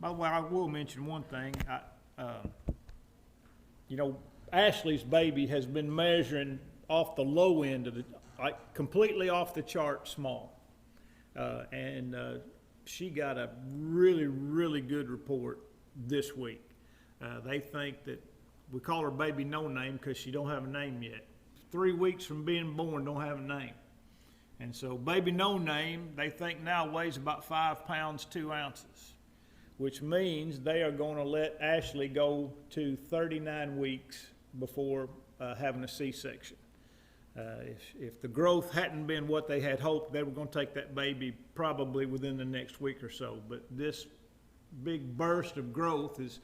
By the way, I will mention one thing. Ashley's baby has been measuring off the low end of completely off the chart small. And she got a really, really good report this week. They think that we call her baby no name because she don't have a name yet. 3 weeks from being born, don't have a name. And so baby no name, they think now weighs about 5 pounds, 2 ounces, which means they are going to let Ashley go to 39 weeks before having a C-section. If the growth hadn't been what they had hoped, they were going to take that baby probably within the next week or so. But this big burst of growth has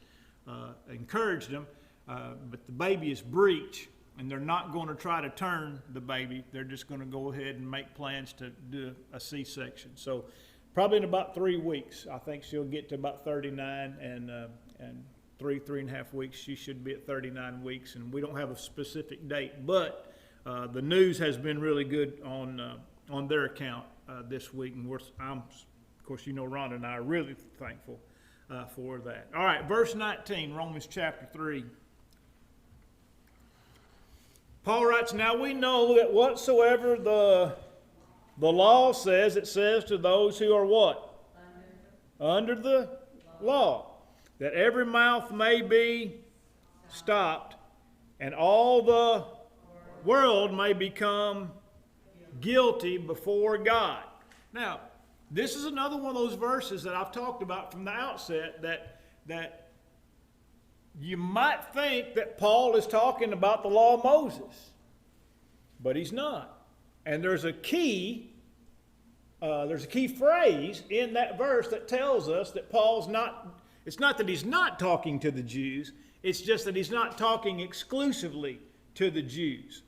encouraged them. But the baby is breech, and they're not going to try to turn the baby. They're just going to go ahead and make plans to do a C-section. So probably in about 3 weeks, I think she'll get to about 39, and 3.5 weeks, she should be at 39 weeks. And we don't have a specific date, but the news has been really good on their account this week, and of course, Rhonda and I are really thankful for that. All right, verse 19, Romans chapter 3. Paul writes, "Now we know that whatsoever the law says, it says to those who are what? Under the law. That every mouth may be stopped, and all the world may become guilty before God." Now, this is another one of those verses that I've talked about from the outset that you might think that Paul is talking about the law of Moses, but he's not. And there's a key phrase in that verse that tells us that Paul's not. It's not that he's not talking to the Jews. It's just that he's not talking exclusively to the Jews.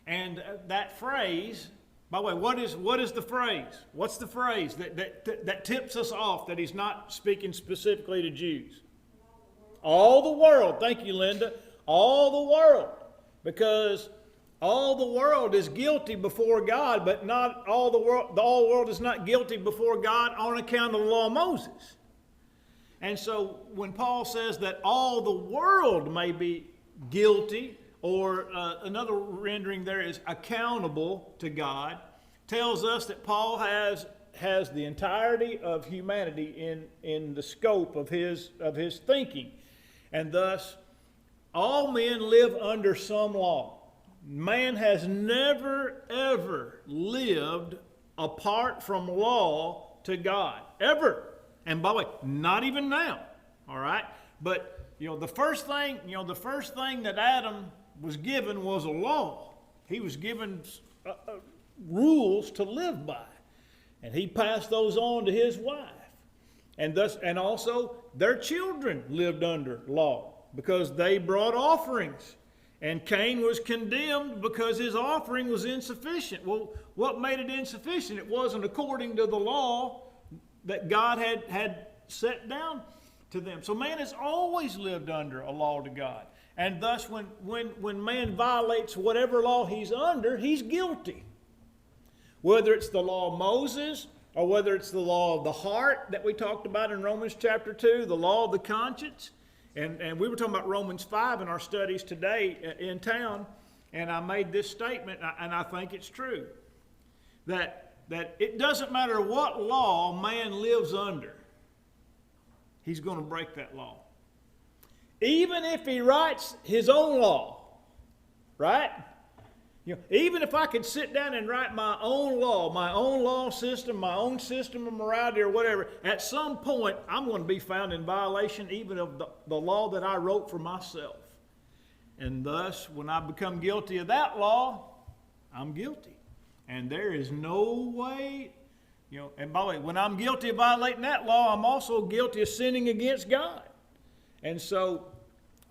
And that phrase, by the way, what is the phrase? What's the phrase that tips us off that he's not speaking specifically to Jews? All the world. Thank you, Linda. All the world. Because all the world is guilty before God, but not all the world. All the world is not guilty before God on account of the law of Moses. And so when Paul says that all the world may be guilty, or another rendering there is accountable to God, tells us that Paul has the entirety of humanity in the scope of his thinking. And thus, all men live under some law. Man has never, ever lived apart from law to God. Ever. And by the way, not even now. All right? But, the first thing that Adam was given was a law. He was given rules to live by, and he passed those on to his wife, and also their children lived under law because they brought offerings, and Cain was condemned because his offering was insufficient. Well, what made it insufficient? It wasn't according to the law that God had set down to them. So man has always lived under a law to God. And thus, when man violates whatever law he's under, he's guilty. Whether it's the law of Moses, or whether it's the law of the heart that we talked about in Romans chapter 2, the law of the conscience. And we were talking about Romans 5 in our studies today in town, and I made this statement, and I think it's true, that it doesn't matter what law man lives under, he's going to break that law. Even if he writes his own law, right? Even if I could sit down and write my own law system, my own system of morality or whatever, at some point I'm going to be found in violation even of the law that I wrote for myself. And thus, when I become guilty of that law, I'm guilty. And there is no way, and by the way, when I'm guilty of violating that law, I'm also guilty of sinning against God. And so,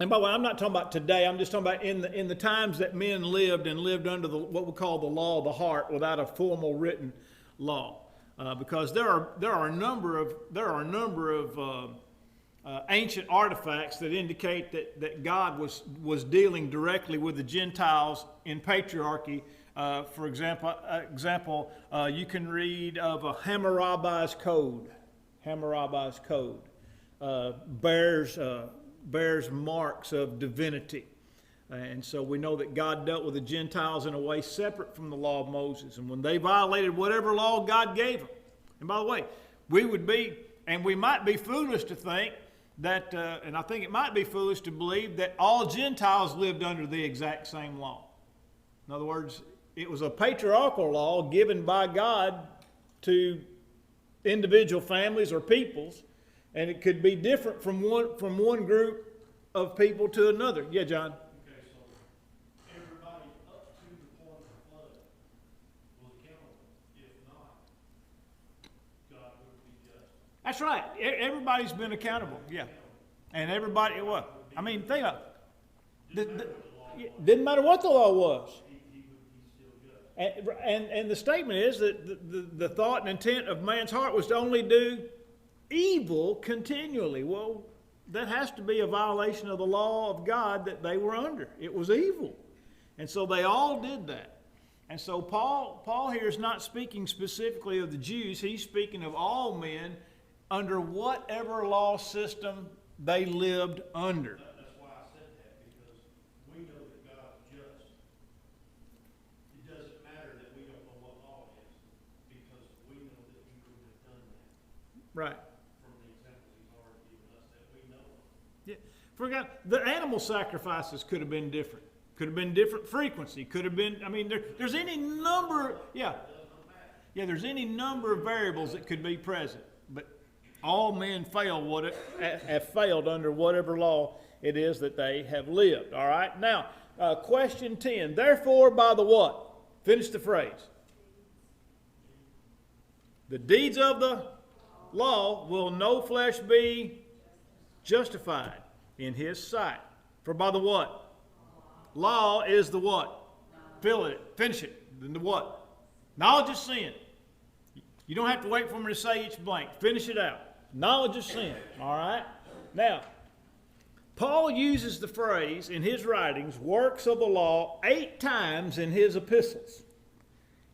and by the way, I'm not talking about today. I'm just talking about in the times that men lived under what we call the law of the heart, without a formal written law, because there are a number of ancient artifacts that indicate that God was dealing directly with the Gentiles in patriarchy. For example, you can read of a Hammurabi's Code. Hammurabi's Code. bears marks of divinity. And so we know that God dealt with the Gentiles in a way separate from the law of Moses. And when they violated whatever law God gave them, and by the way, we might be foolish to think that, and I think it might be foolish to believe that all Gentiles lived under the exact same law. In other words, it was a patriarchal law given by God to individual families or peoples, and it could be different from one group of people to another. Yeah, John? Okay, so everybody up to the point of the flood was accountable. If not, God would be just. That's right. Everybody's been accountable. Yeah. And everybody, I mean, think about it. Didn't matter what the law was. And the statement is that the thought and intent of man's heart was to only do evil continually. Well, that has to be a violation of the law of God that they were under. It was evil. And so they all did that. And so Paul here is not speaking specifically of the Jews. He's speaking of all men under whatever law system they lived under. That's why I said that, because we know that God's just. It doesn't matter that we don't know what law is, because we know that He would have done that. Right. From the examples He's already given us that we know of. Yeah. Forgot the animal sacrifices could have been different. Could have been different frequency. Could have been. I mean, there's any number. Yeah. Yeah. There's any number of variables that could be present, but all men have failed under whatever law it is that they have lived. All right. Now, question 10. Therefore, by the what? Finish the phrase. The deeds of the law will no flesh be justified in his sight. For by the what? Law is the what? Fill it. Finish it. Then the what? Knowledge of sin. You don't have to wait for me to say each blank. Finish it out. Knowledge of sin. All right? Now, Paul uses the phrase in his writings, works of the law, 8 times in his epistles,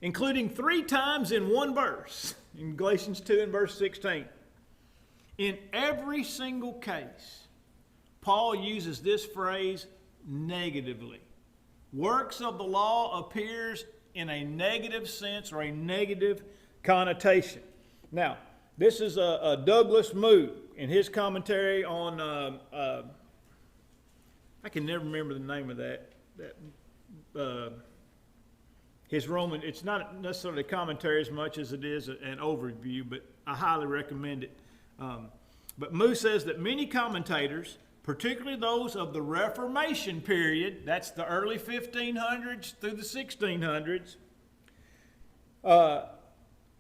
including 3 times in one verse, in Galatians 2 and verse 16. In every single case, Paul uses this phrase negatively. Works of the law appears in a negative sense or a negative connotation. Now, this is a Douglas Moo in his commentary on, I can never remember the name of that his Roman, it's not necessarily a commentary as much as it is an overview, but I highly recommend it. But Moo says that many commentators, particularly those of the Reformation period, that's the early 1500s through the 1600s,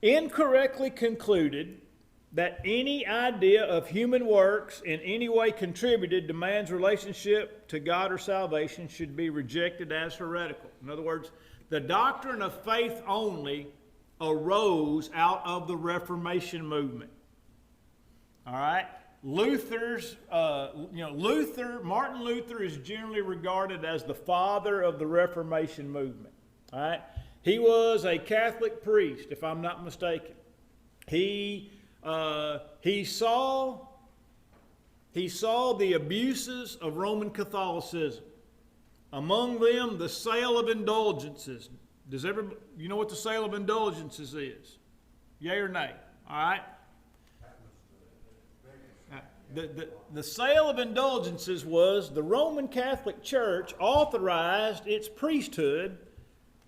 incorrectly concluded that any idea of human works in any way contributed to man's relationship to God or salvation should be rejected as heretical. In other words, the doctrine of faith only arose out of the Reformation movement. All right? Martin Luther is generally regarded as the father of the Reformation movement. All right? He was a Catholic priest, if I'm not mistaken. He saw the abuses of Roman Catholicism. Among them, the sale of indulgences. Does everybody, you know what the sale of indulgences is? Yea or nay? All right? The sale of indulgences was the Roman Catholic Church authorized its priesthood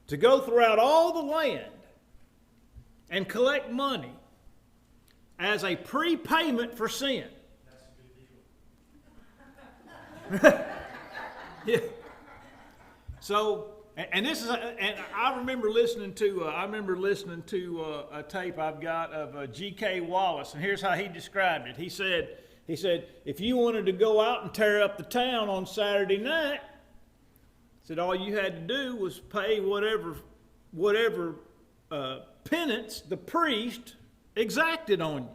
to go throughout all the land and collect money as a prepayment for sin. That's a good deal. Yeah. So, and this is, and I remember listening to a tape I've got of G.K. Wallace, and here's how he described it. He said, if you wanted to go out and tear up the town on Saturday night, said all you had to do was pay whatever penance the priest exacted on you,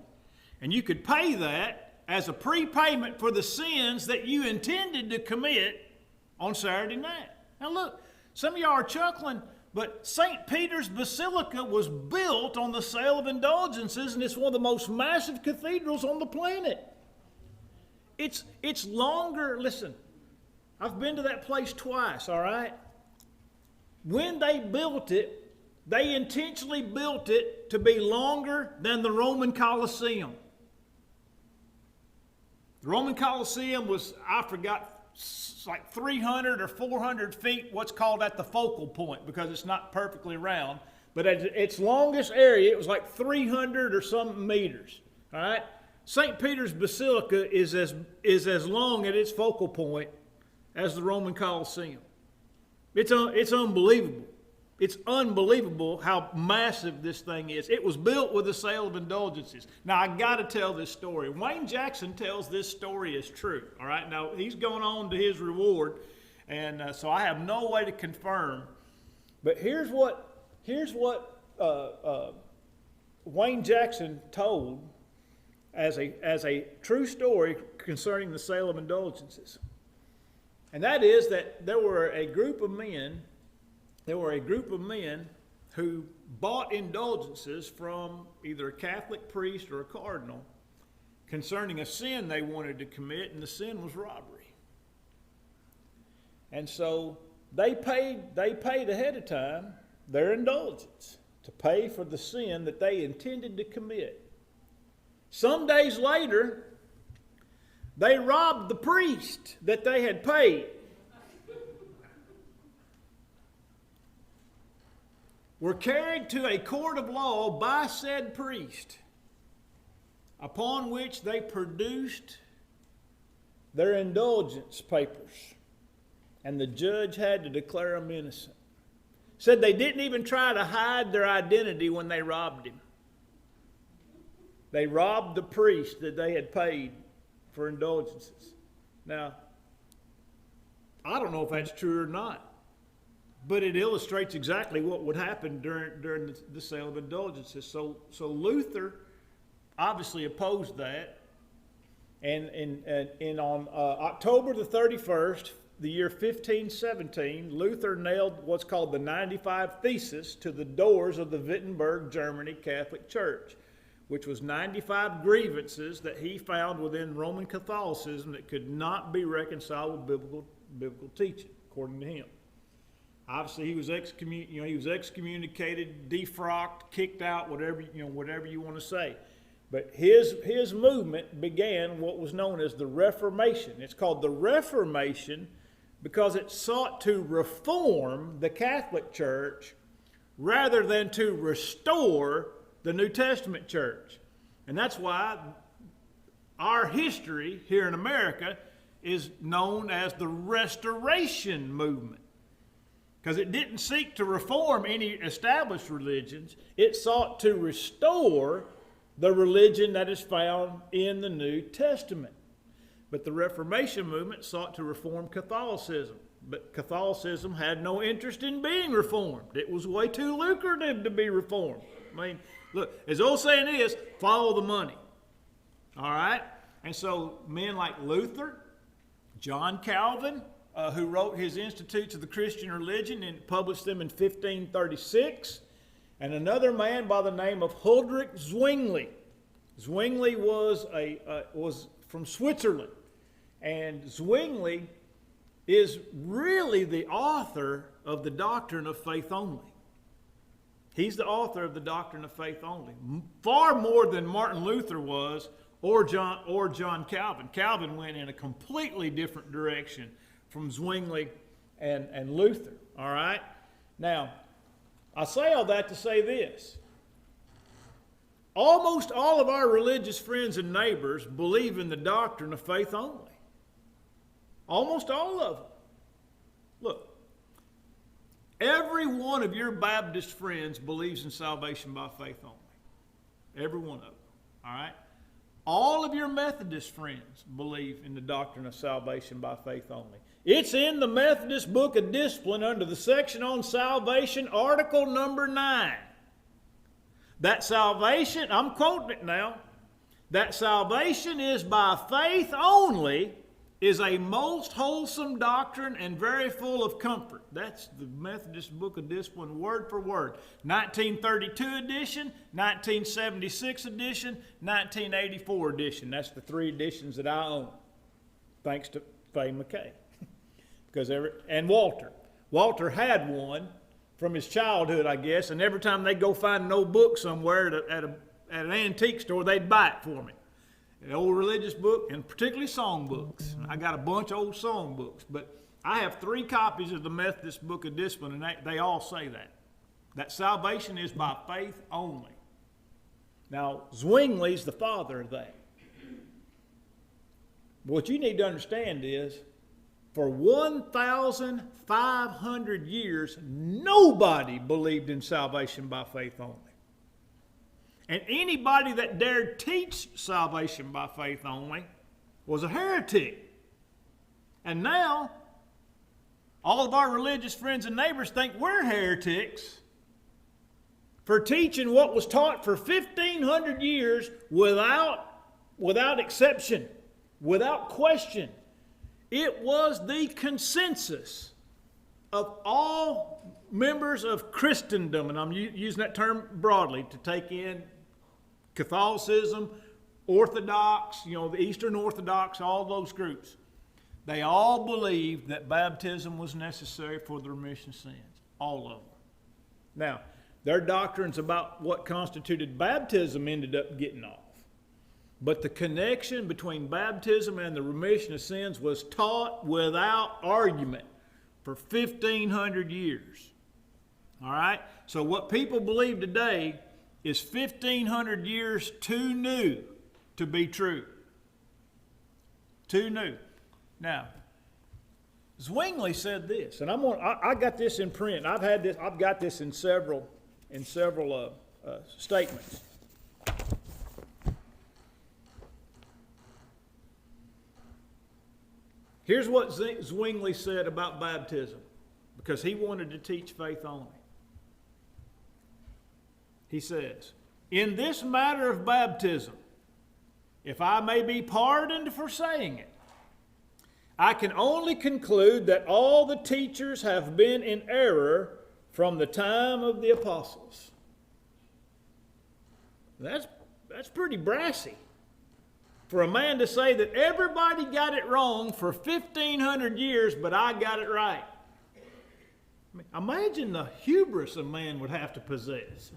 and you could pay that as a prepayment for the sins that you intended to commit on Saturday night. Now look, some of y'all are chuckling, but St. Peter's Basilica was built on the sale of indulgences, and it's one of the most massive cathedrals on the planet. it's longer. Listen, I've been to that place twice, all right? When they built it, they intentionally built it to be longer than the Roman Colosseum. The Roman Colosseum was, I forgot, like 300 or 400 feet, what's called at the focal point, because it's not perfectly round. But at its longest area, it was like 300 or some meters, all right? St. Peter's Basilica is as long at its focal point as the Roman Colosseum. It's unbelievable. It's unbelievable how massive this thing is. It was built with the sale of indulgences. Now, I got to tell this story. Wayne Jackson tells this story as true, all right? Now, he's going on to his reward, and so I have no way to confirm. But here's what Wayne Jackson told as a true story concerning the sale of indulgences. And that is that there were a group of men who bought indulgences from either a Catholic priest or a cardinal concerning a sin they wanted to commit, and the sin was robbery. And so they paid ahead of time their indulgence to pay for the sin that they intended to commit. Some days later, they robbed the priest that they had paid. Were carried to a court of law by said priest, upon which they produced their indulgence papers, and the judge had to declare them innocent. Said they didn't even try to hide their identity when they robbed him. They robbed the priest that they had paid for indulgences. Now, I don't know if that's true or not, but it illustrates exactly what would happen during the sale of indulgences. So Luther obviously opposed that, and on October the 31st, the year 1517, Luther nailed what's called the 95 Theses to the doors of the Wittenberg, Germany Catholic Church, which was 95 grievances that he found within Roman Catholicism that could not be reconciled with biblical teaching, according to him. Obviously, he was excommunicated, defrocked, kicked out, whatever you want to say. But his movement began what was known as the Reformation. It's called the Reformation because it sought to reform the Catholic Church rather than to restore the New Testament church. And that's why our history here in America is known as the Restoration Movement. Because it didn't seek to reform any established religions. It sought to restore the religion that is found in the New Testament. But the Reformation movement sought to reform Catholicism. But Catholicism had no interest in being reformed. It was way too lucrative to be reformed. I mean, look, as the old saying is, follow the money. All right? And so men like Luther, John Calvin, who wrote his Institutes of the Christian Religion and published them in 1536, and another man by the name of Huldrych Zwingli. Zwingli was from Switzerland, and Zwingli is really the author of the doctrine of faith only. He's the author of the doctrine of faith only, far more than Martin Luther was, or John Calvin. Calvin went in a completely different direction from Zwingli and Luther. All right? Now, I say all that to say this. Almost all of our religious friends and neighbors believe in the doctrine of faith only. Almost all of them. Look, every one of your Baptist friends believes in salvation by faith only. Every one of them. All right? All of your Methodist friends believe in the doctrine of salvation by faith only. It's in the Methodist Book of Discipline under the section on salvation, article number 9. That salvation, I'm quoting it now, that salvation is by faith only is a most wholesome doctrine and very full of comfort. That's the Methodist Book of Discipline, word for word. 1932 edition, 1976 edition, 1984 edition. That's the 3 editions that I own. thanks to Faye McKay. And Walter had one from his childhood, I guess, and every time they'd go find an old book somewhere at an antique store, they'd buy it for me. An old religious book, and particularly song books. I got a bunch of old song books, but I have 3 copies of the Methodist Book of Discipline, and they all say that salvation is by faith only. Now, Zwingli's the father of that. What you need to understand is, for 1,500 years, nobody believed in salvation by faith only. And anybody that dared teach salvation by faith only was a heretic. And now, all of our religious friends and neighbors think we're heretics for teaching what was taught for 1,500 years without exception, without question. It was the consensus of all members of Christendom, and I'm using that term broadly to take in Catholicism, Orthodox, the Eastern Orthodox, all those groups. They all believed that baptism was necessary for the remission of sins. All of them. Now, their doctrines about what constituted baptism ended up getting off. But the connection between baptism and the remission of sins was taught without argument for 1,500 years. All right? So what people believe today is 1,500 years too new to be true. Too new. Now, Zwingli said this, and I got this in print. I've got this in several statements. Here's what Zwingli said about baptism, because he wanted to teach faith only. He says, "In this matter of baptism, if I may be pardoned for saying it, I can only conclude that all the teachers have been in error from the time of the apostles." That's pretty brassy for a man to say that everybody got it wrong for 1,500 years, but I got it right. I mean, imagine the hubris a man would have to possess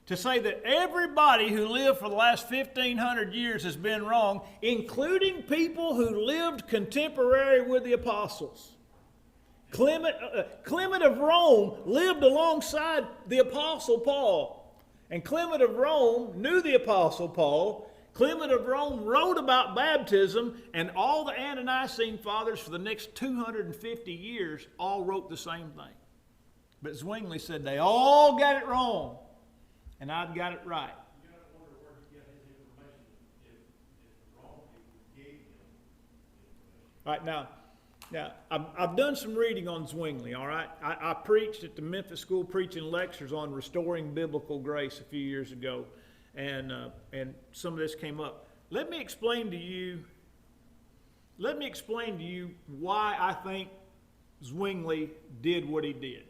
to say that everybody who lived for the last 1,500 years has been wrong, including people who lived contemporary with the apostles. Clement of Rome lived alongside the Apostle Paul. And Clement of Rome knew the Apostle Paul. Clement of Rome wrote about baptism, and all the Ante-Nicene fathers for the next 250 years all wrote the same thing. But Zwingli said they all got it wrong, and I've got it right. You got to wonder where he got his information if the wrong people gave him information. All right, now I've done some reading on Zwingli, all right? I preached at the Memphis School preaching lectures on restoring biblical grace a few years ago, and some of this came up. Let me explain to you why I think Zwingli did what he did.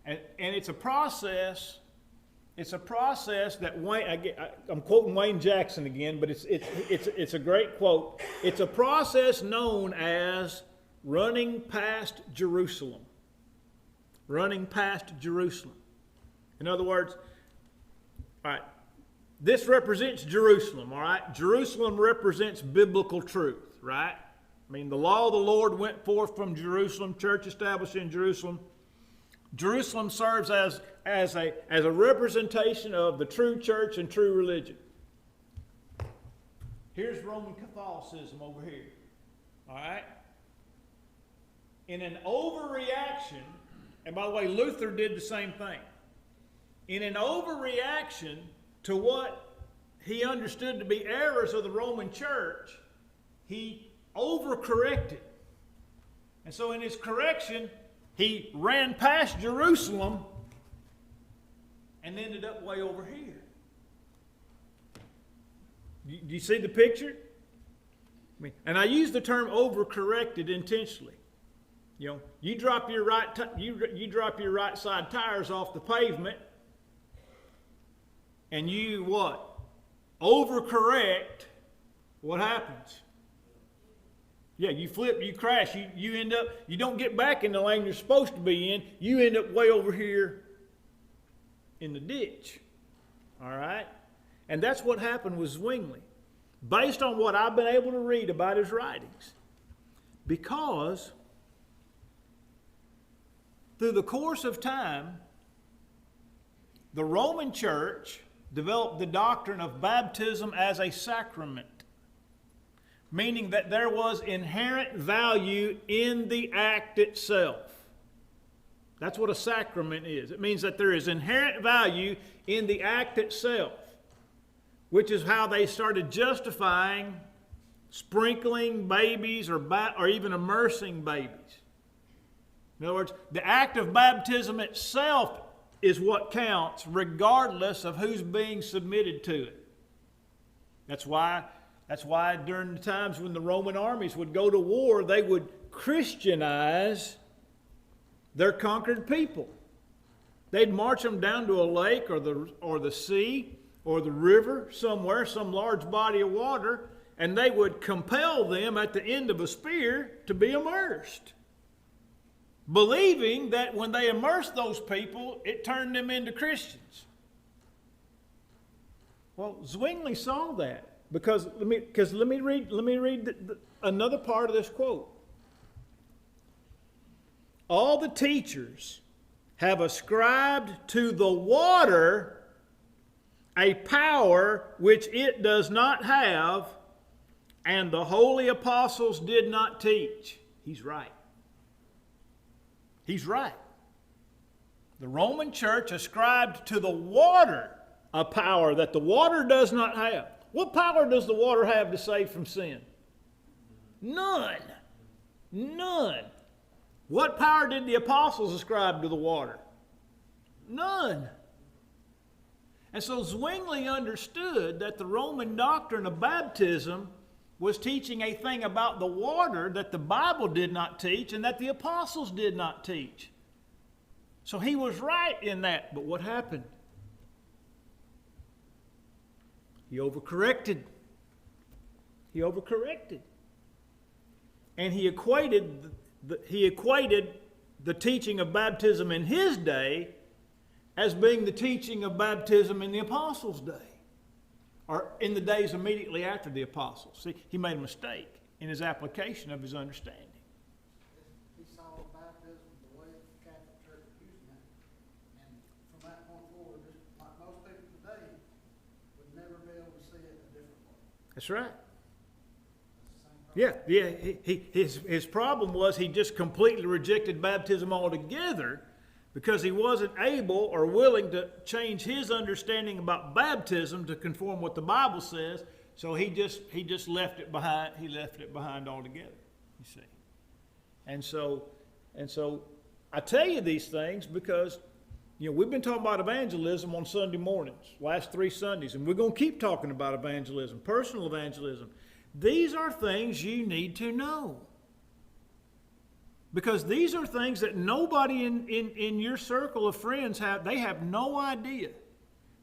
And it's a process. It's a process that I'm quoting Wayne Jackson again, but it's a great quote. It's a process known as running past Jerusalem. Running past Jerusalem. In other words, all right, this represents Jerusalem, all right? Jerusalem represents biblical truth, right? I mean, the law of the Lord went forth from Jerusalem, church established in Jerusalem. Jerusalem serves as a representation of the true church and true religion. Here's Roman Catholicism over here. All right? In an overreaction, and by the way, Luther did the same thing. In an overreaction to what he understood to be errors of the Roman church, he overcorrected. And so in his correction, he ran past Jerusalem and ended up way over here. Do you see the picture? And I use the term overcorrected intentionally. You drop your right side tires off the pavement, and you what? Overcorrect. What happens? Yeah, you flip, you crash, you end up, you don't get back in the lane you're supposed to be in. You end up way over here in the ditch. All right? And that's what happened with Zwingli, based on what I've been able to read about his writings. Because through the course of time, the Roman Church developed the doctrine of baptism as a sacrament, meaning that there was inherent value in the act itself. That's what a sacrament is. It means that there is inherent value in the act itself, which is how they started justifying sprinkling babies or even immersing babies. In other words, the act of baptism itself is what counts, regardless of who's being submitted to it. That's why during the times when the Roman armies would go to war, they would Christianize their conquered people. They'd march them down to a lake or the sea or the river somewhere, some large body of water, and they would compel them at the end of a spear to be immersed, believing that when they immersed those people, it turned them into Christians. Well, Zwingli saw that. Because let me read another part of this quote. All the teachers have ascribed to the water a power which it does not have, and the holy apostles did not teach. He's right. He's right. The Roman Church ascribed to the water a power that the water does not have. What power does the water have to save from sin? None. None. What power did the apostles ascribe to the water? None. And so Zwingli understood that the Roman doctrine of baptism was teaching a thing about the water that the Bible did not teach and that the apostles did not teach. So he was right in that. But what happened? He overcorrected. He overcorrected. And he equated the teaching of baptism in his day as being the teaching of baptism in the apostles' day, or in the days immediately after the apostles. See, he made a mistake in his application of his understanding. He saw baptism the way the Catholic Church was using it, and from that point forward, just like most people today, would never be able to see it a different way. That's right. That's the same problem. Yeah. His problem was he just completely rejected baptism altogether because he wasn't able or willing to change his understanding about baptism to conform what the Bible says. So he just left it behind. He left it behind altogether. You see, and so I tell you these things because we've been talking about evangelism on Sunday mornings, last 3 Sundays, and we're going to keep talking about evangelism, personal evangelism. These are things you need to know. Because these are things that nobody in your circle of friends have. They have no idea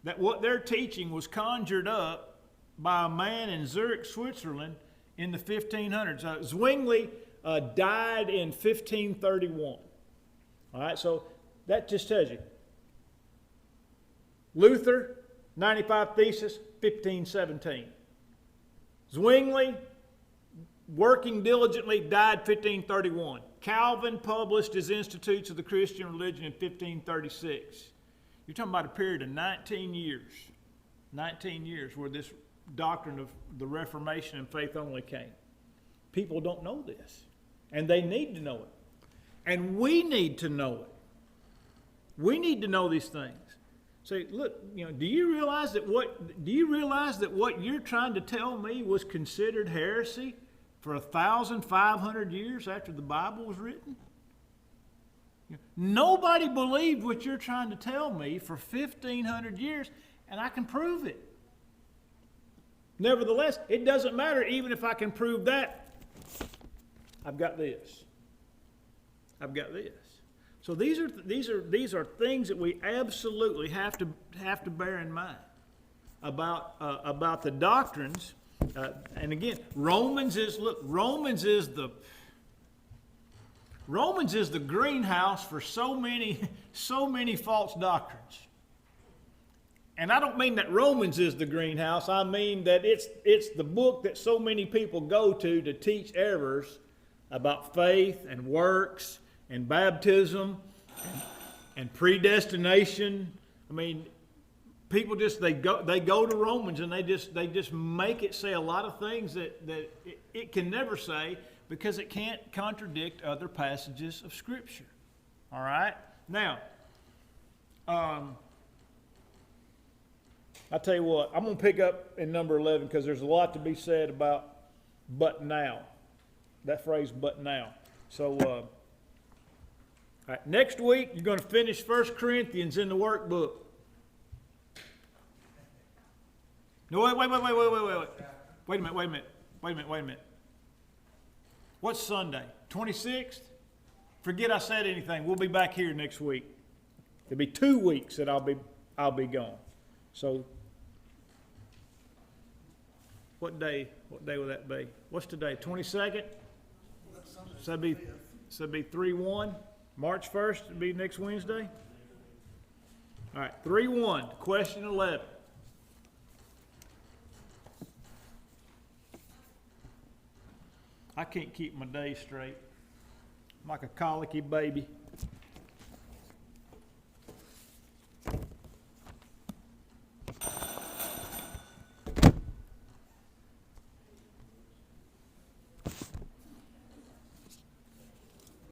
that what they're teaching was conjured up by a man in Zurich, Switzerland in the 1500s. Zwingli died in 1531. All right, so that just tells you. Luther, 95 Thesis, 1517. Zwingli, working diligently, died 1531. Calvin published his Institutes of the Christian Religion in 1536. You're talking about a period of 19 years. 19 years where this doctrine of the Reformation and faith only came. People don't know this. And they need to know it. And we need to know it. We need to know these things. Say, look, do you realize that what you're trying to tell me was considered heresy for 1,500 years after the Bible was written? Nobody believed what you're trying to tell me for 1,500 years, and I can prove it. Nevertheless, it doesn't matter even if I can prove that. I've got this. I've got this. So these are things that we absolutely have to bear in mind about the doctrines And again, Romans is the greenhouse for so many false doctrines. And I don't mean that Romans is the greenhouse. I mean that it's the book that so many people go to teach errors about faith and works and baptism and predestination. I mean, people just they go to Romans and they just make it say a lot of things that it can never say, because it can't contradict other passages of Scripture. All right? Now, I tell you what, I'm going to pick up in number 11 because there's a lot to be said about but now. That phrase, but now. So, all right, next week, you're going to finish 1 Corinthians in the workbook. No, wait a minute. What's Sunday? 26th? Forget I said anything. We'll be back here next week. There'll be 2 weeks that I'll be gone. So, what day will that be? What's today? 22nd? So that'd be 3-1. March 1st would be next Wednesday. All right, 3-1. Question 11. I can't keep my days straight. I'm like a colicky baby.